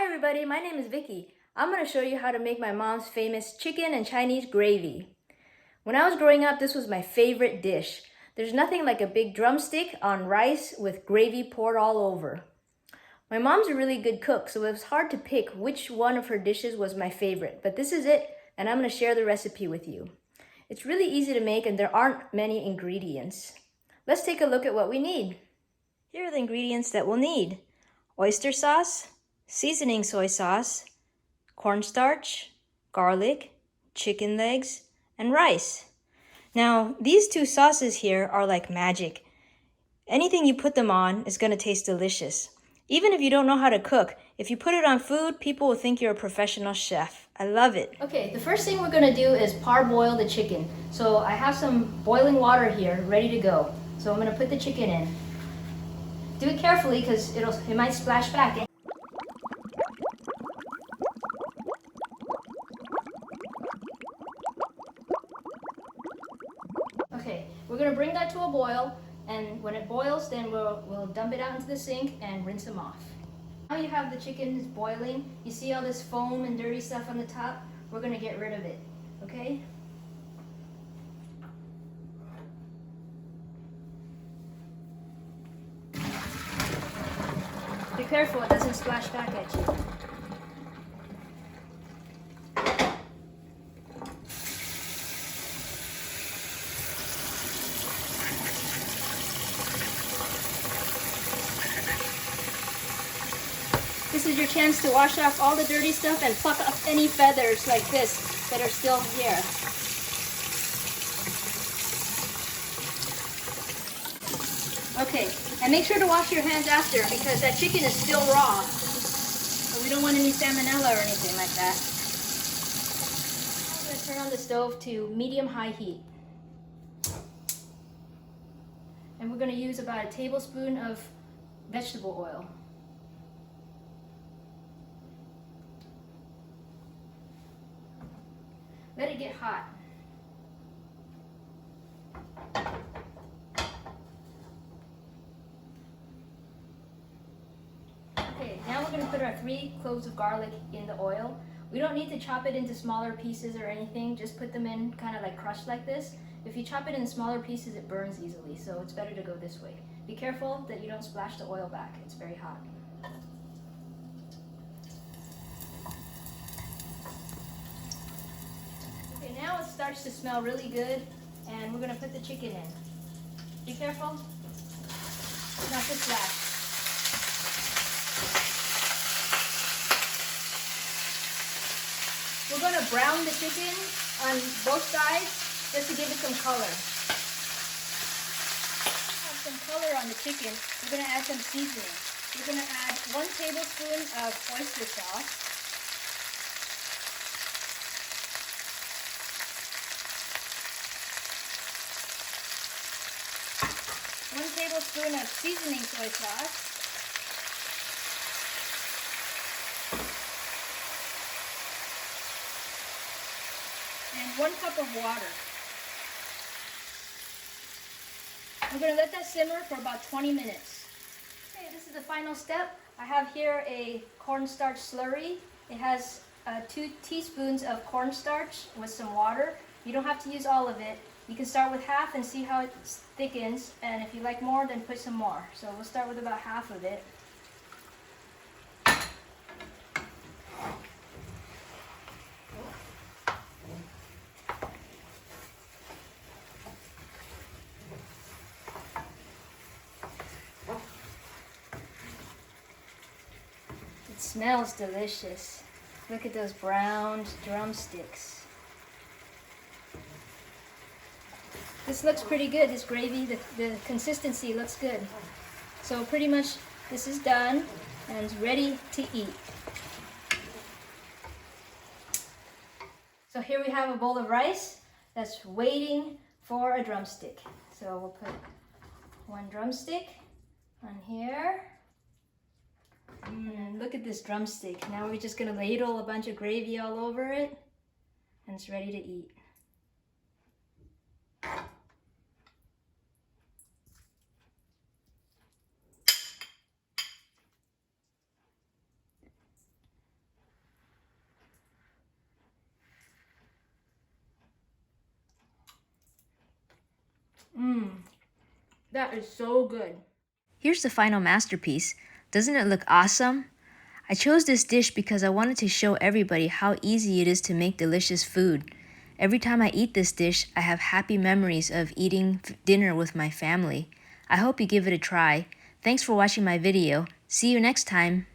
everybody, my name is Vicky. I'm going to show you how to make my mom's famous chicken and Chinese gravy. When I was growing up, this was my favorite dish. There's nothing like a big drumstick on rice with gravy poured all over. My mom's a really good cook, so it was hard to pick which one of her dishes was my favorite, but this is it, and I'm going to share the recipe with you. It's really easy to make and there aren't many ingredients. Let's take a look at what we need. Here are the ingredients that we'll need: oyster sauce, seasoning soy sauce, cornstarch, garlic, chicken legs, and rice. Now, these two sauces here are like magic. Anything you put them on is going to taste delicious. Even if you don't know how to cook, if you put it on food, people will think you're a professional chef. I love it. Okay, the first thing we're going to do is parboil the chicken. So I have some boiling water here ready to go. So I'm going to put the chicken in. Do it carefully because it might splash back. Okay, we're gonna bring that to a boil, and when it boils, then we'll dump it out into the sink and rinse them off. Now you have the chicken is boiling. You see all this foam and dirty stuff on the top? We're gonna get rid of it, okay? Be careful, it doesn't splash back at you. This is your chance to wash off all the dirty stuff and pluck up any feathers like this that are still here. Okay, and make sure to wash your hands after because that chicken is still raw. So we don't want any salmonella or anything like that. I'm going to turn on the stove to medium-high heat. And we're going to use about a tablespoon of vegetable oil. Let it get hot. Okay, now we're going to put our 3 cloves of garlic in the oil. We don't need to chop it into smaller pieces or anything, just put them in kind of like crushed like this. If you chop it in smaller pieces, it burns easily, so it's better to go this way. Be careful that you don't splash the oil back, it's very hot. Okay, now it starts to smell really good, and we're going to put the chicken in. Be careful not to splash. We're going to brown the chicken on both sides just to give it some color. Have some color on the chicken. We're going to add some seasoning. We're going to add 1 tablespoon of oyster sauce. 1 tablespoon of seasoning soy sauce. And 1 cup of water. We're going to let that simmer for about 20 minutes. Okay, this is the final step. I have here a cornstarch slurry. It has 2 teaspoons of cornstarch with some water. You don't have to use all of it. You can start with half and see how it thickens, and if you like more, then put some more. So we'll start with about half of it. It smells delicious. Look at those browned drumsticks. This looks pretty good, this gravy, the consistency looks good. So pretty much this is done and it's ready to eat. So here we have a bowl of rice that's waiting for a drumstick. So we'll put 1 drumstick on here. And look at this drumstick. Now we're just gonna ladle a bunch of gravy all over it and it's ready to eat. That is so good. Here's the final masterpiece. Doesn't it look awesome? I chose this dish because I wanted to show everybody how easy it is to make delicious food. Every time I eat this dish, I have happy memories of eating dinner with my family. I hope you give it a try. Thanks for watching my video. See you next time.